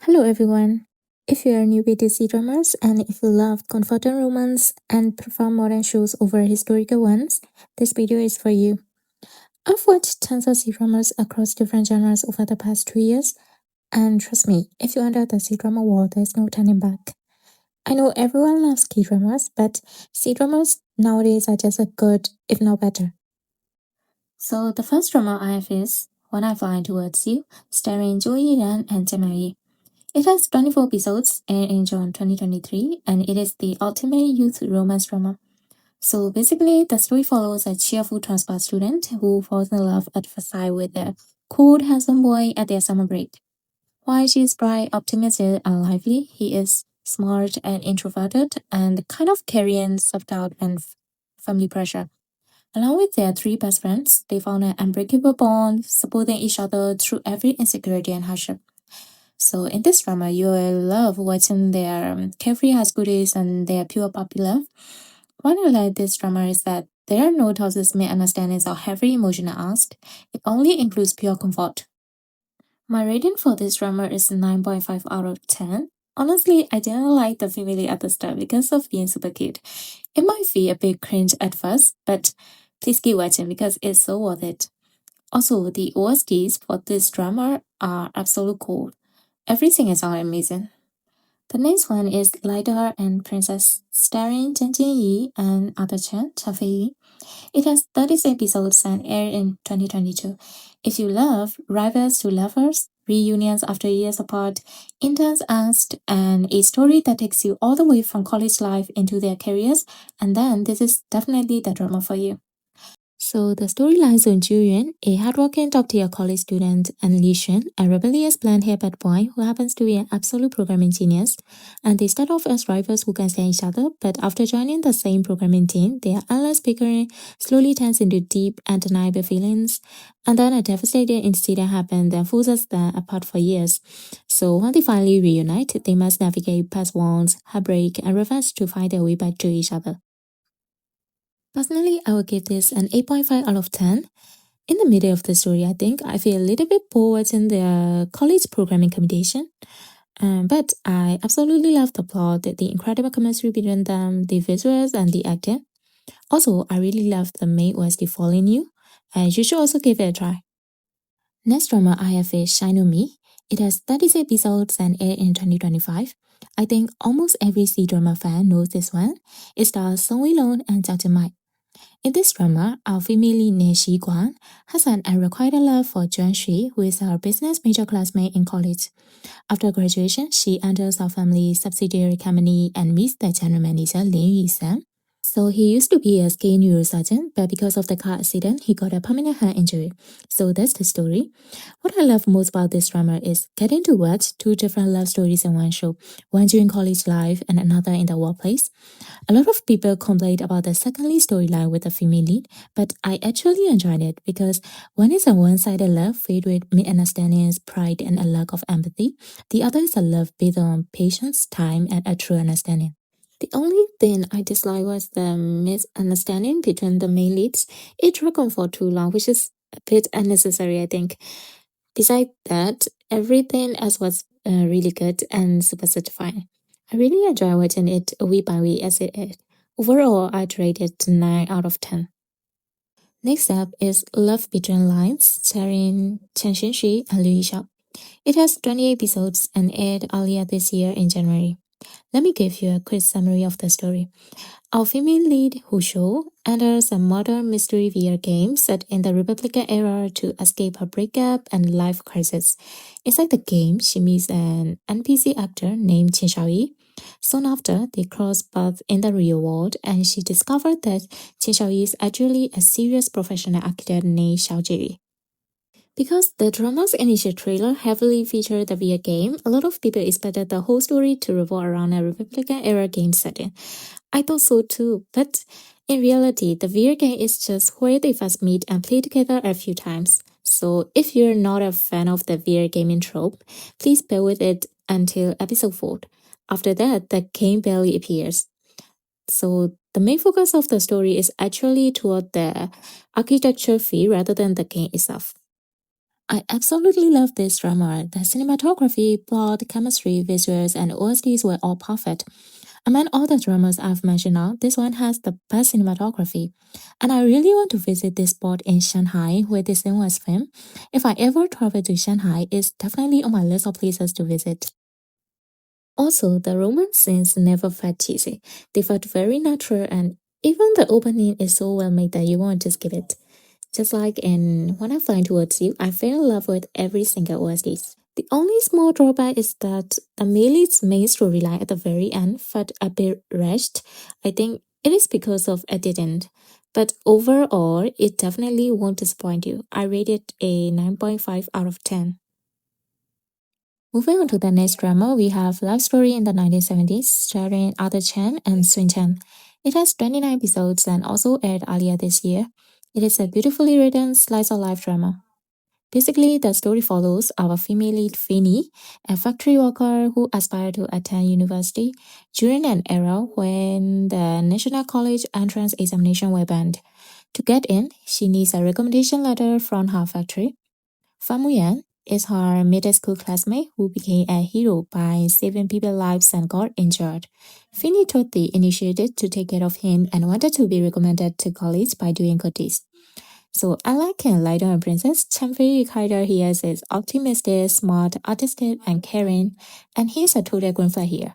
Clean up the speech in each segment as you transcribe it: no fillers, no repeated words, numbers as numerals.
Hello everyone. If you are newbie to C-dramas and if you love comforting romance and prefer modern shows over historical ones, this video is for you. I've watched tons of C-dramas across different genres over the past 2 years, and trust me, if you enter the C-drama world, there's no turning back. I know everyone loves K-dramas, but C-dramas nowadays are just as good, if not better. So the first drama I have is When I Fly Towards You, starring Jo Yi-ran and Jae. It has 24 episodes aired in June 2023 and it is the ultimate youth romance drama. So basically, the story follows a cheerful transplant student who falls in love at first sight with a cool, handsome boy at their summer break. While she is bright, optimistic, and lively, he is smart and introverted and kind of carrying self-doubt and family pressure. Along with their three best friends, they found an unbreakable bond, supporting each other through every insecurity and hardship. So in this drama, you will love watching their carefree high school days and their pure puppy love. What I like this drama is that there are no toxic misunderstandings or heavy emotional angst. It only includes pure comfort. My rating for this drama is 9.5 out of 10. Honestly, I didn't like the female at the start because of being super cute. It might feel a bit cringe at first, but please keep watching because it's so worth it. Also, the OSTs for this drama are absolute gold. Everything is all amazing. The next one is Lighter and Princess, starring Chen Jin-yi and Arthur Chen Chafei. It has 36 episodes and aired in 2022. If you love rivals to lovers, reunions after years apart, intense angst, and a story that takes you all the way from college life into their careers, and then this is definitely the drama for you. So the storylines on Julian, a hardworking top-tier college student, and Li Xuan, a rebellious blonde-haired boy who happens to be an absolute programming genius. And they start off as rivals who can stand each other, but after joining the same programming team, their endless bickering slowly turns into deep, undeniable feelings. And then a devastating incident happens that forces them apart for years. So when they finally reunite, they must navigate past wounds, heartbreak, and revenge to find their way back to each other. Personally, I would give this an 8.5 out of 10. In the middle of the story, I think I feel a little bit bored in the college programming competition. But I absolutely love the plot, the incredible chemistry between them, the visuals, and the acting. Also, I really love the main OST Falling You, and you should also give it a try. Next drama I have is Shine On Me. It has 36 episodes and aired in 2025. I think almost every C-drama fan knows this one. It stars Song Wei-lon and Zhao Zhenmai. In this drama, our female lead Ne Shi Guan has an unrequited love for Juan Shui, who is our business major classmate in college. After graduation, she enters our family's subsidiary company and meets the general manager Lin Yu-san. So he used to be a ski neurosurgeon, but because of the car accident, he got a permanent hand injury. So that's the story. What I love most about this drama is getting to watch two different love stories in one show, one during college life and another in the workplace. A lot of people complained about the second lead storyline with the female lead, but I actually enjoyed it because one is a one-sided love filled with misunderstandings, pride, and a lack of empathy. The other is a love based on patience, time, and a true understanding. The only thing I disliked was the misunderstanding between the main leads. It dragged on for too long, which is a bit unnecessary, I think. Besides that, everything else was really good and super satisfying. I really enjoy watching it week by week as it is. Overall, I'd rate it 9 out of 10. Next up is Love Between Lines, starring Chen Xinxi and Liu Yishao. It has 20 episodes and aired earlier this year in January. Let me give you a quick summary of the story. Our female lead, Hu Shou, enters a modern mystery VR game set in the Republican era to escape her breakup and life crisis. Inside the game, she meets an NPC actor named Qin Shaoyi. Soon after, they cross paths in the real world, and she discovered that Qin Shaoyi is actually a serious professional architect named Xiao Jiri. Because the drama's initial trailer heavily featured the VR game, a lot of people expected the whole story to revolve around a Republican-era game setting. I thought so too, but in reality, the VR game is just where they first meet and play together a few times. So if you're not a fan of the VR gaming trope, please bear with it until episode 4. After that, the game barely appears. So the main focus of the story is actually toward the architecture fee rather than the game itself. I absolutely love this drama. The cinematography, plot, chemistry, visuals, and OSTs were all perfect. Among all the dramas I've mentioned now, this one has the best cinematography. And I really want to visit this spot in Shanghai where this film was filmed. If I ever travel to Shanghai, it's definitely on my list of places to visit. Also, the romance scenes never felt cheesy. They felt very natural and even the opening is so well made that you want to skip it. Just like in When I Fly Towards You, I fell in love with every single OST. The only small drawback is that the Meili's main storyline at the very end felt a bit rushed. I think it is because of editing. But overall, it definitely won't disappoint you. I rate it a 9.5 out of 10. Moving on to the next drama, we have Love Story in the 1970s, starring Arthur Chen and Swin Chen. It has 29 episodes and also aired earlier this year. It is a beautifully written slice of life drama. Basically, the story follows our female lead Finny, a factory worker who aspired to attend university during an era when the National College entrance examination were banned. To get in, she needs a recommendation letter from her factory. Famuyan is her middle school classmate who became a hero by saving people's lives and got injured. Finny told the initiated to take care of him and wanted to be recommended to college by doing good deeds. So unlike in Lido and Princess, Chanfei character here is optimistic, smart, artistic, and caring, and he's a total green flag here.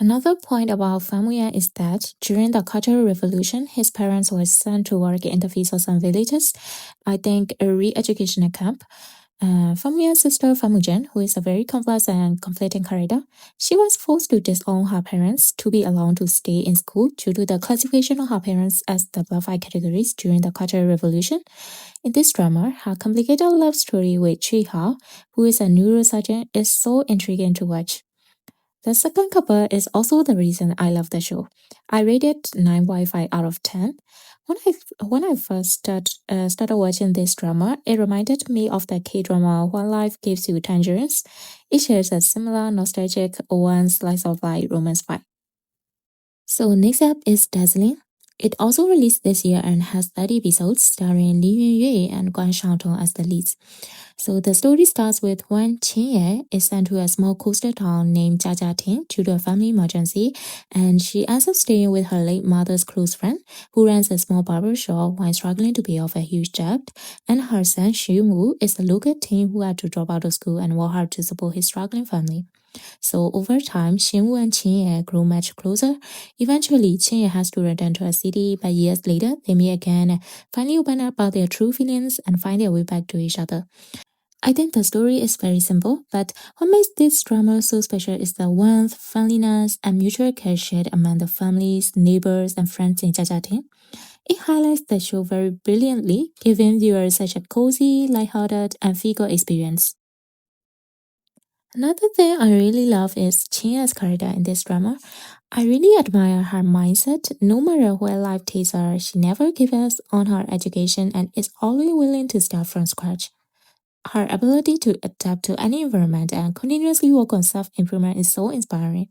Another point about Famuya is that during the Cultural Revolution, his parents were sent to work in the fields of some villages, I think a re-educational camp. Famuya's sister Famujen, who is a very complex and conflicting character, she was forced to disown her parents to be allowed to stay in school due to the classification of her parents as the black categories during the Cultural Revolution. In this drama, her complicated love story with Chiha, who is a neurosurgeon, is so intriguing to watch. The second couple is also the reason I love the show. I rate it 9.5 out of 10. When I first started watching this drama, it reminded me of the K-drama When Life Gives You Tangerines. It shares a similar nostalgic one slice of life romance vibe. So next up is Dazzling. It also released this year and has 30 episodes starring Li Yunye and Guan Shangtong as the leads. So the story starts with when Qingye is sent to a small coastal town named Jiajiating due to a family emergency, and she ends up staying with her late mother's close friend, who runs a small barber shop while struggling to pay off a huge debt, and her son Xiumu is a local teen who had to drop out of school and work hard to support his struggling family. So over time, Xinwu and Qingye grew much closer. Eventually, Qingye has to return to her city, but years later, they meet again and finally open up about their true feelings and find their way back to each other. I think the story is very simple, but what makes this drama so special is the warmth, friendliness, and mutual care shared among the families, neighbors, and friends in Jiajiating. It highlights the show very brilliantly, giving viewers such a cozy, lighthearted, and feel-good experience. Another thing I really love is Chinya's character in this drama. I really admire her mindset. No matter where life takes her, she never gives up on her education and is always willing to start from scratch. Her ability to adapt to any environment and continuously work on self-improvement is so inspiring.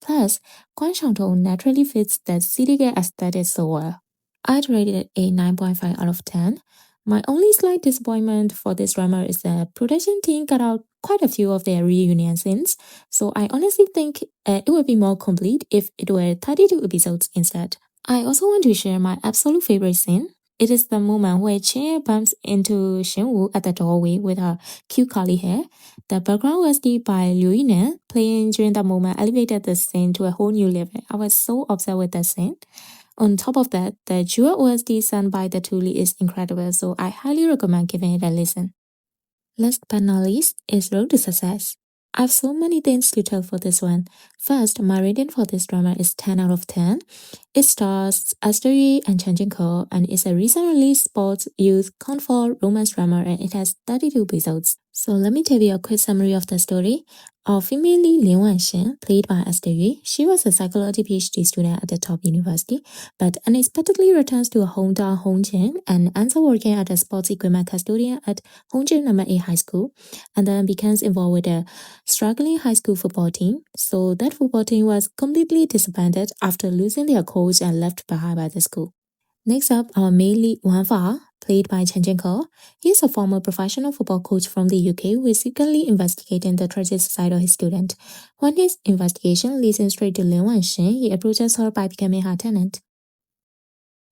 Plus, Guan Shangtong naturally fits the city girl aesthetic so well. I'd rate it a 9.5 out of 10. My only slight disappointment for this drama is the production team cut out quite a few of their reunion scenes, so I honestly think it would be more complete if it were 32 episodes instead. I also want to share my absolute favorite scene. It is the moment where Chen bumps into Shenwu at the doorway with her cute curly hair. The background was deep by Liu Yinen playing during that moment elevated the scene to a whole new level. I was so obsessed with that scene. On top of that, the dual OST sung by the Tuli is incredible, so I highly recommend giving it a listen. Last but not least is Road to Success. I have so many things to tell for this one. First, my rating for this drama is 10 out of 10. It stars Esther Yi and Chen Jinko and is a recent release sports, youth, comfort, romance drama and it has 32 episodes. So let me tell you a quick summary of the story. Our female lead Lin Wanxin, played by Esther Yi, she was a psychology PhD student at the top university, but unexpectedly returns to her hometown Hongjian and ends up working as a sports equipment custodian at Hongjian No. 8 High School, and then becomes involved with a struggling high school football team. So that football team was completely disbanded after losing their coach and left behind by the school. Next up, our main lead Wan Fa, played by Chen Jinkho. He is a former professional football coach from the UK who is secretly investigating the tragic suicide of his student. When his investigation leads him straight to Lin Wenxin, he approaches her by becoming her tenant.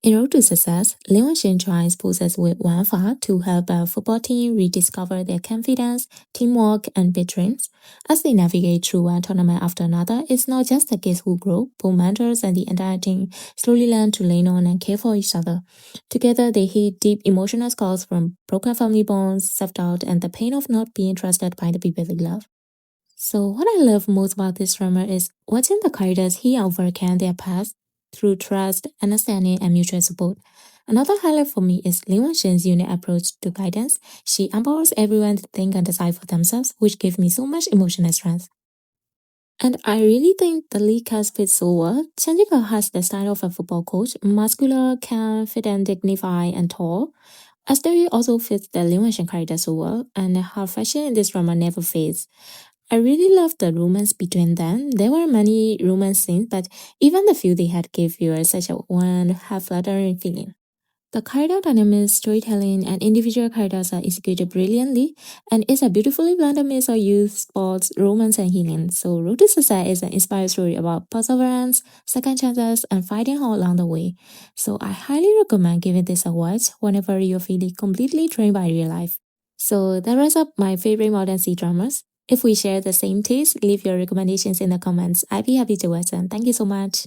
In Road to Success, Lin Wenxin joins forces with Wang Fa to help a football team rediscover their confidence, teamwork, and big dreams. As they navigate through one tournament after another, it's not just the kids who grow, both mentors and the entire team slowly learn to lean on and care for each other. Together, they hit deep emotional scars from broken family bonds, self-doubt, and the pain of not being trusted by the people they love. So what I love most about this drama is watching the characters he overcome their past through trust, understanding, and mutual support. Another highlight for me is Lin Wenxin's unique approach to guidance. She empowers everyone to think and decide for themselves, which gives me so much emotional strength. And I really think the lead cast fits so well. Chen Jika has the style of a football coach, muscular, confident, dignified, and tall. Asteria also fits the Lin Wenxin character so well, and her fashion in this drama never fades. I really loved the romance between them. There were many romance scenes, but even the few they had gave viewers such a warm, half-flattering feeling. The character dynamics, storytelling, and individual characters are executed brilliantly, and it's a beautifully blended mix of youth, sports, romance, and healing. So, Road to Success is an inspired story about perseverance, second chances, and fighting hard along the way. So, I highly recommend giving this a watch whenever you're feeling completely drained by real life. So, that wraps up my favorite modern C dramas. If we share the same taste, leave your recommendations in the comments. I'd be happy to listen. Thank you so much.